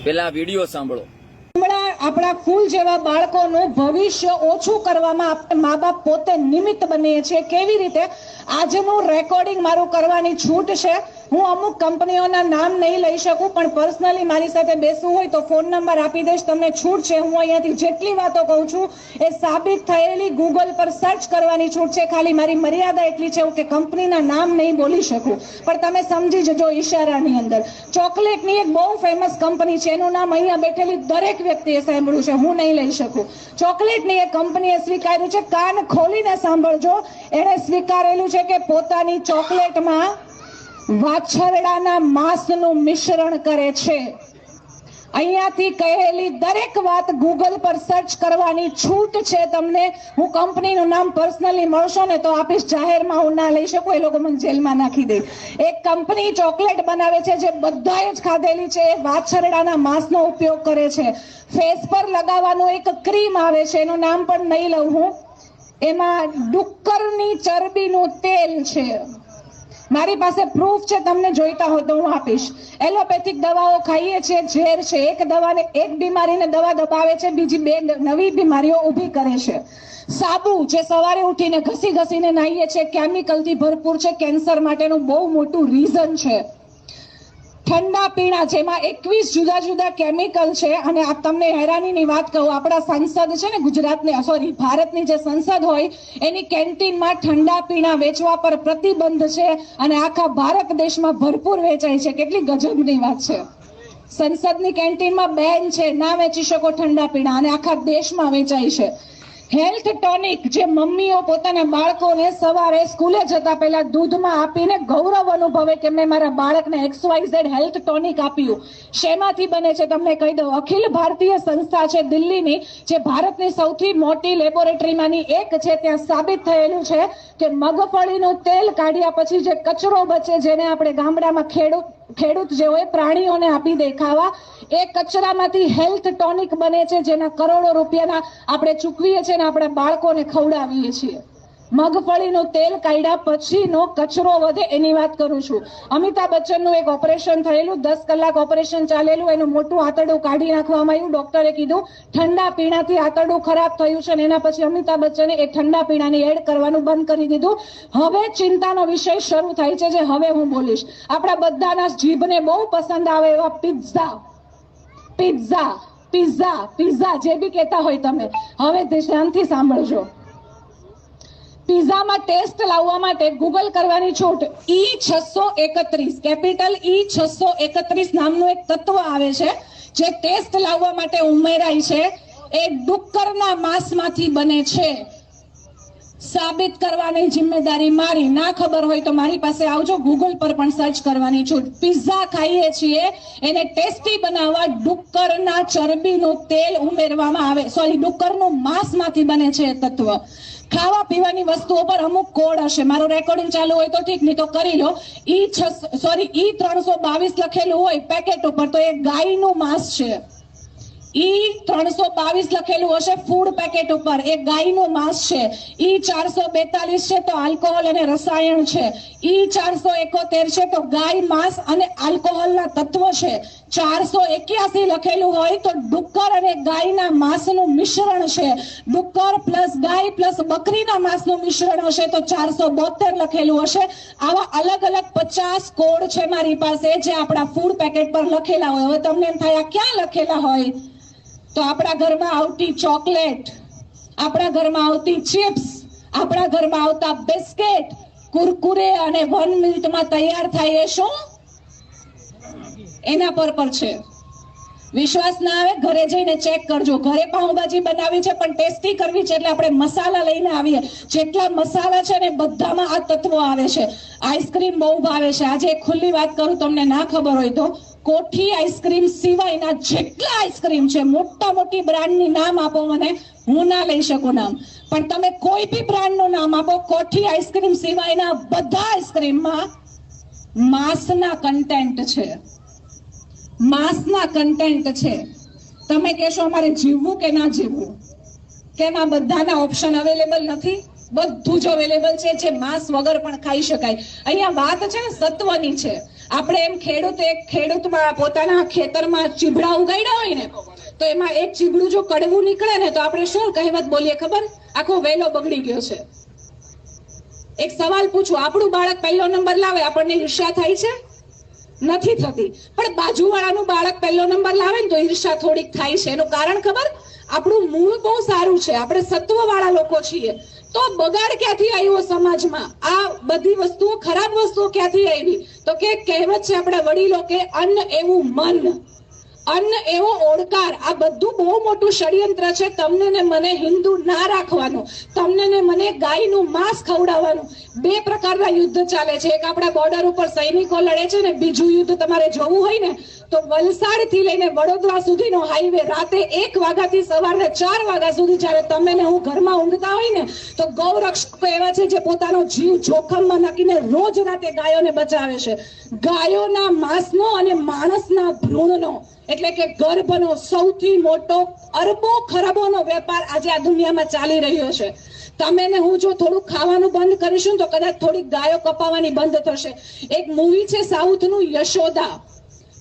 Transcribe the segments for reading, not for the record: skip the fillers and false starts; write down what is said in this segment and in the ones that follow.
પેલા વિડીયો સાંભળો। આપણા ફૂલ જેવા બાળકોનું ભવિષ્ય ઓછું કરવામાં આપણે મા બાપ પોતે નિમિત્ત બનીએ છીએ। કેવી રીતે? આજનું રેકોર્ડિંગ મારું કરવાની છૂટ છે। હું અમુક કંપનીઓના નામ નહીં લઈ શકું, પણ પર્સનલી મારી સાથે બેસવું હોય તો ફોન નંબર આપી દઈશ, તમને છૂટ છે। હું અહીંયાથી જેટલી વાતો કહું છું એ સાબિત થયેલી ગૂગલ પર સર્ચ કરવાની છૂટ છે। ખાલી મારી મર્યાદા એટલી છે કે કંપનીના નામ નહીં બોલી શકું, પણ તમે સમજી જજો ઈશારાની અંદર। ચોકલેટની એક બહુ ફેમસ કંપની છે, એનું નામ અહીંયા બેઠેલી દરેક વ્યક્તિએ સાંભળ્યું છે, હું નહીં લઈ શકું। ચોકલેટની એક કંપનીએ સ્વીકાર્યું છે, કાન ખોલીને સાંભળજો, એણે સ્વીકારેલું છે કે પોતાની ચોકલેટમાં વાછરડાના માંસનું મિશ્રણ કરે છે। અહીંયાથી કહેલી દરેક વાત ગૂગલ પર સર્ચ કરવાની છૂટ છે તમને। હું કંપનીનું નામ પર્સનલી મળશો ને તો આપીશ, જાહેરમાં હું ના લઈ શકું, એ લોકો મને જેલમાં નાખી દે। એક કંપની ચોકલેટ બનાવે છે જે બધાએ જ ખાધેલી છે, એ વાછરડાના માંસનો ઉપયોગ કરે છે। ફેસ પર લગાવવાનું એક ક્રીમ આવે છે, એનું નામ પણ નહીં લઉં હું, એમાં ડુક્કરની ચરબીનું તેલ છે। મારી પાસે પ્રૂફ છે, તમને જોઈતા હોય તો હું આપીશ। એલોપેથિક દવાઓ ખાઈએ છીએ, ઝેર છે। એક દવાને, એક બીમારીને દવા દબાવે છે, બીજી બે નવી બીમારીઓ ઊભી કરે છે। સાબુ જે સવારે ઉઠીને ઘસીને નાહીએ છીએ, કેમિકલથી ભરપૂર છે, કેન્સર માટેનું બહુ મોટું રીઝન છે। ઠંડા પીણા જેમાં 21 જુદા જુદા કેમિકલ છે। અને આ તમને હેરાનીની વાત કહું, આપણા સંસદ છે ને, ભારતની જે સંસદ હોય એની કેન્ટીનમાં ઠંડા પીણા વેચવા પર પ્રતિબંધ છે, અને આખા ભારત દેશમાં ભરપૂર વેચાય છે। કેટલી ગજબની વાત છે! સંસદની કેન્ટીનમાં બેન છે, ના વેચી શકો ઠંડા પીણા, અને આખા દેશમાં વેચાય છે। હેલ્થ ટોનિક જે મમ્મીઓ પોતાના બાળકોને સવારે સ્કૂલે જતા પહેલા દૂધમાં આપીને ગૌરવ અનુભવે કે મેં મારા બાળકને XYZ હેલ્થ ટોનિક આપ્યું। શેમાંથી બને છે તમને કહી દઉં, અખિલ ભારતીય સંસ્થા છે દિલ્હીની, જે ભારતની સૌથી મોટી લેબોરેટરીમાંની એક છે। ત્યાં સાબિત થયેલું છે કે મગફળીનું તેલ કાઢ્યા પછી જે કચરો બચે, જેને આપણે ગામડામાં ખેડૂત જે હોય પ્રાણીઓને આપી દે ખાવા, એ કચરામાંથી હેલ્થ ટોનિક બને છે, જેના કરોડો રૂપિયાના આપણે ચૂકવીએ છીએ ને આપણા બાળકોને ખવડાવીએ છીએ। મગફળીનું તેલ કાઢ્યા પછીનો કચરો વધે એની વાત કરું છું। અમિતાભ બચ્ચનનું એક ઓપરેશન થયેલું, 10 કલાક ઓપરેશન ચાલેલું, એનું મોટું આંતરડું કાઢી નાખવામાં આવ્યું। ડોક્ટરે કીધું ઠંડા પીણાથી આંતરડું ખરાબ થયું છે, અને એના પછી અમિતાભ બચ્ચને એ ઠંડા પીણાની એડ કરવાનું બંધ કરી દીધું। હવે ચિંતાનો વિષય શરૂ થાય છે, જે હવે હું બોલીશ। આપણા બધાના જીભને બહુ પસંદ આવે એવા પિઝા જે બી કહેતા હોય તમે, હવે ધ્યાનથી સાંભળજો। પિઝામાં ટેસ્ટ લાવવા માટે ગૂગલ કરવાની છૂટ। E631 કેપિટલ E631 નામનું એક તત્વ આવે છે, જે ટેસ્ટ લાવવા માટે ઉમેરાય છે। એ ડુક્કરના માંસમાંથી બને છે। સાબિત કરવાની જિમ્મેદારી મારી। ના ખબર હોય તો મારી પાસે આવજો, ગૂગલ પર પણ સર્ચ કરવાની છૂટ। પિઝા ખાઈએ છીએ, એને ટેસ્ટી બનાવવા ડુક્કરના ચરબીનું તેલ ઉમેરવામાં આવે, ડુક્કરનું માંસમાંથી બને છે એ તત્વ। ખાવા પીવાની વસ્તુઓ પર અમુક કોડ હશે, મારું રેકોર્ડિંગ ચાલુ હોય તો ઠીક, નહીં તો કરી લો। E322 લખેલું હોય પેકેટ ઉપર તો એ ગાયનું માંસ છે। E322 લખેલું હશે ફૂડ પેકેટ ઉપર, એ ગાયનું માંસ છે। E442 છે તો આલ્કોહોલ અને રસાયણ છે। E471 છે તો ગાય, માંસ અને આલ્કોહોલના તત્વ છે। 481 લખેલું હોય તો ડુક્કર અને ગાયના માંસનું મિશ્રણ છે। ડુક્કર પ્લસ ગાય પ્લસ બકરીના માંસનું મિશ્રણ હશે તો 472 લખેલું હશે। આવા અલગ અલગ 50 કોડ છે મારી પાસે, જે આપણા ફૂડ પેકેટ પર લખેલા હોય। હવે તમને એમ થાય આ ક્યાં લખેલા હોય, તો આપણા ઘરમાં આવતી ચોકલેટ, આપણા ઘરમાં આવતી ચિપ્સ, આપણા ઘરમાં આવતા બિસ્કિટ, કુરકુરે અને 1 મિનિટમાં તૈયાર થાય એ શું, એના પર છે। વિશ્વાસ ના આવે ઘરે જઈને ચેક કરજો। ઘરે પાઉંભાજી બનાવી છે પણ ટેસ્ટી કરવી છે, એટલે આપણે મસાલા લઈને આવીએ। જેટલા મસાલા છે ને બધામાં આ તત્વો આવે છે। આઈસ્ક્રીમ બહુ ભાવે છે। આજે એક ખુલ્લી વાત કરું, તમને ના ખબર હોય તો, કોઠી આઈસ્ક્રીમ સિવાયના જેટલા આઈસ્ક્રીમ છે, મોટી બ્રાન્ડની નામ આપો મને, હું ના લઈ શકું નામ, પણ તમે કોઈ બી બ્રાન્ડનું નામ આપો, કોઠી આઈસ્ક્રીમ સિવાયના બધા આઈસ્ક્રીમમાં માંસના કન્ટેન્ટ છે। માંસના કન્ટેન્ટ છે। તમે કહેશો અમારે જીવવું કે ના જીવવું, કેમ આ બધાના ઓપ્શન અવેલેબલ નથી? બધું જ અવેલેબલ છે, જે માંસ વગર પણ ખાઈ શકાય। અહીંયા વાત છે ને સત્વની છે। આપણે એમ ખેડૂતમાં પોતાના ખેતરમાં ચીભડા ઉગાડ્યા હોય ને તો એમાં એક ચીબડું જો કડવું નીકળે ને તો આપણે શું કહેવત બોલીએ ખબર? આખો વેલો બગડી ગયો છે. એક સવાલ પૂછું, આપણું બાળક પહેલો નંબર લાવે આપણને ઈર્ષ્યા થાય છે? નથી થતી. પણ બાજુવાળાનું બાળક પહેલો નંબર લાવે ને તો ઈર્ષ્યા થોડીક થાય છે. એનું કારણ ખબર? આપણું મૂળ બહુ સારું છે, આપણે સત્વવાળા લોકો છીએ. તો બગાડ ક્યાંથી આવ્યો સમાજમાં? આ બધી વસ્તુઓ, ખરાબ વસ્તુઓ ક્યાંથી આવી? તો કે કહેવત છે આપણા વડીલો કે અન્ન એવું મન, અન્ન એવો ઓળકાર. આ બધું બહુ મોટું ષડયંત્ર છે તમને ને મને હિન્દુ ના રાખવાનું, તમને ને મને ગાયનું માંસ ખવડાવવાનું. બે પ્રકારના યુદ્ધ ચાલે છે. એક આપણા બોર્ડર ઉપર સૈનિકો લડે છે ને બીજું યુદ્ધ તમારે જોવું હોય ને તો વલસાડ થી લઈને વડોદરા સુધીનો હાઈવે રાતે 1 વાગ્યાથી સવારે 4 વાગ્યા સુધી જ્યારે તમે ને હું ઘરમાં ઊંઘતા હોય ને તો ગૌરક્ષકો એવા છે જે પોતાનો જીવ જોખમમાં નાખીને રોજ રાતે ગાયોને બચાવે છે. ગાયોના માંસનો અને માણસના ભ્રૂણનો એટલે કે ગર્ભનો સૌથી મોટો અરબો ખરબોનો વેપાર આજે આ દુનિયામાં ચાલી રહ્યો છે. તમે ને હું જો થોડું ખાવાનું બંધ કરીશું તો કદાચ થોડી ગાયો કપાવાની બંધ થશે. એક મૂવી છે સાઉથનું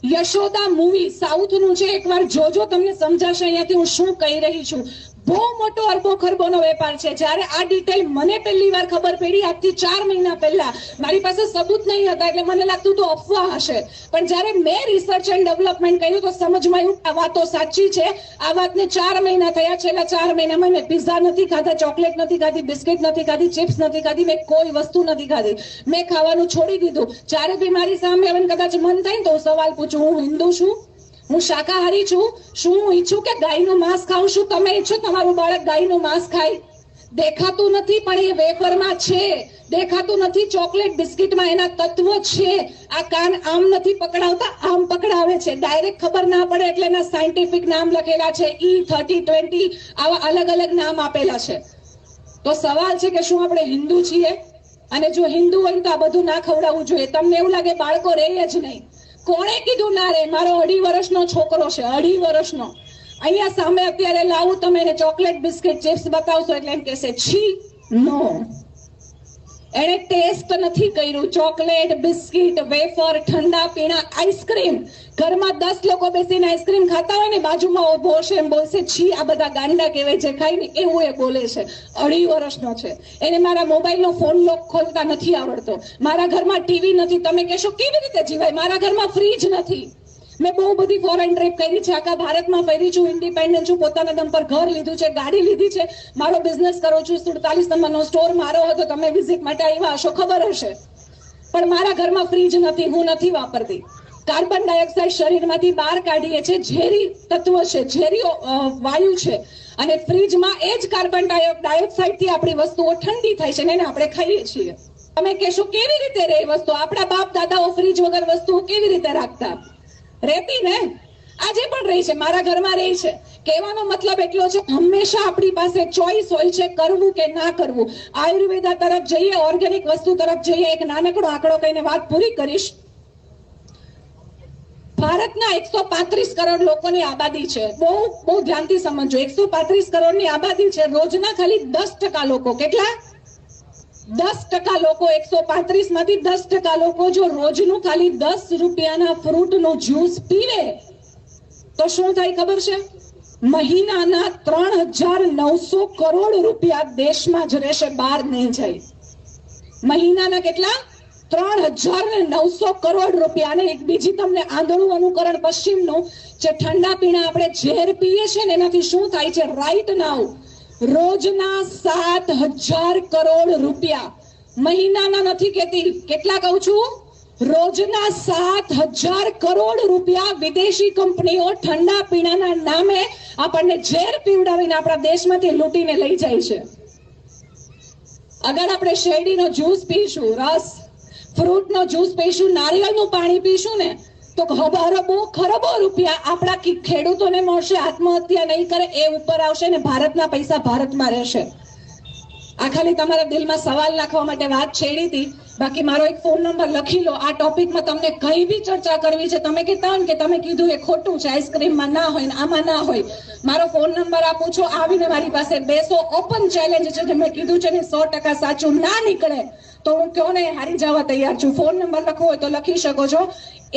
યશોદા મૂવી સાઉથનું છે, એકવાર જોજો તમને સમજાશે અહીંયાથી હું શું કહી રહી છું. બહુ મોટો અરબો ખરબોનો વેપાર છે. જ્યારે આ ડિટેલ મને પહેલી વાર ખબર પડી આજથી 4 મહિના પહેલા, મારી પાસે સબૂત નહીં હતા એટલે મને લાગતું તો અફવા હશે, પણ જ્યારે મેં રિસર્ચ એન્ડ ડેવલપમેન્ટ કર્યું તો સમજમાં આવ્યું આ વાતો સાચી છે. આ વાતને 4 મહિના થયા. છેલ્લા 4 મહિનામાં મેં પિઝા નથી ખાધા, ચોકલેટ નથી ખાધી, બિસ્કિટ નથી ખાધી, ચિપ્સ નથી ખાધી, મેં કોઈ વસ્તુ નથી ખાધી. મેં ખાવાનું છોડી દીધું. જ્યારે બી મારી સામે હવે કદાચ મન થાય ને તો હું સવાલ પૂછું, હું હિન્દુ છું, હું શાકાહારી છું, શું હું ઈચ્છું કે ગાયનું માંસ ખાઉં? છું તમે ઈચ્છો તમારું બાળક ગાયનું માંસ ખાય? દેખાતું નથી પણ એ વેફરમાં છે, દેખાતું નથી ચોકલેટ બિસ્કિટમાં એના તત્વો છે. આ કાન આમ નથી પકડાવતા, આમ પકડાવે છે. ડાયરેક્ટ ખબર ના પડે એટલે એના સાયન્ટિફિક નામ લખેલા છે, E3020 આવા અલગ અલગ નામ આપેલા છે. તો સવાલ છે કે શું આપણે હિન્દુ છીએ? અને જો હિન્દુ હોય તો આ બધું ના ખવડાવવું જોઈએ. તમને એવું લાગે બાળકો રહે જ નહીં? કોણે કીધું ના રે? મારો 2.5 વર્ષનો છોકરો છે, 2.5 વર્ષનો. અહીંયા સામે અત્યારે લાવું તમે એને ચોકલેટ બિસ્કિટ ચિપ્સ બતાવશો એટલે એમ કહેશે છી, નો. એને ટેસ્ટ નથી કર્યું. ચોકલેટ, બિસ્કિટ, વેફર, ઠંડા પીણા, આઈસ્ક્રીમ. ઘરમાં 10 લોકો બેસીને આઈસ્ક્રીમ ખાતા હોય ને બાજુમાં ઉભો હશે એમ બોલશે છી, આ બધા ગાંડા કહેવાય જે ખાય ને એવું એ બોલે છે. 2.5 વર્ષનો છે. એને મારા મોબાઈલનો ફોન લોક ખોલતા નથી આવડતો. મારા ઘરમાં ટીવી નથી. તમે કહેશો કેવી રીતે જીવાય? મારા ઘરમાં ફ્રીજ નથી. મેં બહુ બધી ફોરેન ટ્રીપ કરી છે, આખા ભારતમાં ફરી છું, ઇન્ડિપેન્ડન્ટ છું, પોતાના દમ પર ઘર લીધું છે, ગાડી લીધી છે, મારો બિઝનેસ કરું છું, 47 નંબરનો સ્ટોર મારો હતો, તમે વિઝિટ માટે આવ્યા હશો, ખબર હશે. પણ મારા ઘરમાં ફ્રીજ નથી, હું નથી વાપરતી. કાર્બન ડાયોક્સાઇડ શરીરમાંથી બહાર કાઢીએ છીએ, ઝેરી તત્વ છે, ઝેરી વાયુ છે, અને ફ્રીજમાં એ જ કાર્બન ડાયોક્સાઇડથી આપણી વસ્તુઓ ઠંડી થાય છે ને એને આપણે ખાઈએ છીએ. તમે કહેશો કેવી રીતે રહે વસ્તુ? આપણા બાપ દાદાઓ ફ્રીજ વગર વસ્તુઓ કેવી રીતે રાખતા? રહેતી ને, આજે પણ રહી છે, મારા ઘરમાં રહી છે. કહેવાનો મતલબ એટલો છે હંમેશા આપણી પાસે ચોઈસ હોય છે કરવું કે ના કરવું. આયુર્વેદા તરફ જઈએ, ઓર્ગેનિક વસ્તુ તરફ જઈએ. એક નાનકડો આંકડો કહીને વાત પૂરી કરીશ. ભારતના 135 કરોડ લોકોની આબાદી છે. બહુ ધ્યાનથી સમજો. 135 કરોડની આબાદી છે. રોજના ખાલી 10% લોકો, કેટલા? 10% લોકો, 135 માંથી 10% લોકો જો રોજનું ખાલી 10 રૂપિયાના ફ્રૂટનું જ્યુસ પીવે તો શું થાય ખબર છે? મહિનાના 3,900 કરોડ રૂપિયા દેશમાં જ રહેશે, બહાર નહીં જાય. મહિનાના કેટલા? 3,900 કરોડ રૂપિયા. અને એક બીજી તમને આંધળું અનુકરણ પશ્ચિમનું, જે ઠંડા પીણા આપણે ઝેર પીએ છીએ ને એનાથી શું થાય છે? રાઈટ નાઉ રોજના 7,000 કરોડ રૂપિયા, મહિનાના નથી કેતી, કેટલા કહું છું? રોજના 7,000 કરોડ રૂપિયા વિદેશી કંપનીઓ ઠંડા પીણાના નામે આપણને ઝેર પીવડાવીને આપણા દેશમાંથી લૂંટીને લઈ જાય છે. અગર આપણે શેરડીનો જ્યુસ પીશું, રસ, ફ્રૂટનો જ્યુસ પીશું, નારિયેળનું પાણી પીશું ને તો અરબો ખરબો રૂપિયા આપણા ખેડૂતોને મળશે. આત્મહત્યા નહીં કરે એ ઉપર આવશે ને ભારતના પૈસા ભારતમાં રહેશે. આ ખાલી તમારા દિલમાં સવાલ નાખવા માટે વાત છેડી હતી. બાકી મારો એક ફોન નંબર લખી લો. આ ટોપિકમાં તમને કઈ બી ચર્ચા કરવી છે, તમે કહેતા હોય કે તમે કીધું એ ખોટું છે, આઈસ્ક્રીમમાં ના હોય ને આમાં ના હોય, મારો ફોન નંબર આપું છું, આવીને મારી પાસે બેસો. ઓપન ચેલેન્જ છે, જે મેં કીધું છે ને 100% સાચું ના નીકળે તો હું કહું ને હારી જવા તૈયાર છું. ફોન નંબર લખવો હોય તો લખી શકો છો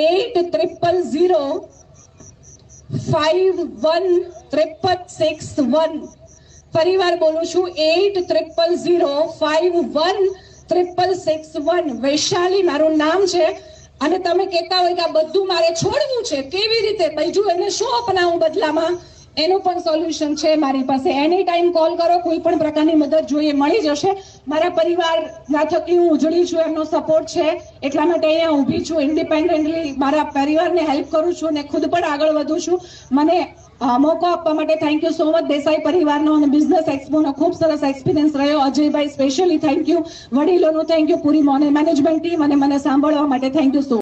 8000516661. ફરીવાર બોલું છું 8000516661. વૈશાલી મારું નામ છે. અને તમે કહેતા હોય કે આ બધું મારે છોડવું છે, કેવી રીતે, બીજું એને શું અપનાવું બદલામાં, એનું પણ સોલ્યુશન છે મારી પાસે. એની ટાઈમ કોલ કરો, કોઈ પણ પ્રકારની મદદ જોઈએ મળી જશે. મારા પરિવારના થકી હું ઉજળી છું, એમનો સપોર્ટ છે, એટલા માટે અહીંયા ઊભી છું. ઇન્ડિપેન્ડન્ટલી મારા પરિવારને હેલ્પ કરું છું અને ખુદ પણ આગળ વધું છું. મને મોકો આપવા માટે thank you so much. Desai પરિવારનો અને બિઝનેસ એક્સપોનો ખૂબ સરસ એક્સપિરિયન્સ રહ્યો. અજયભાઈ સ્પેશિયલી થેન્ક યુ, વડીલોનું થેન્ક યુ, પૂરી મેનેજમેન્ટ ટીમ અને મને સાંભળવા માટે થેન્ક યુ સો મચ.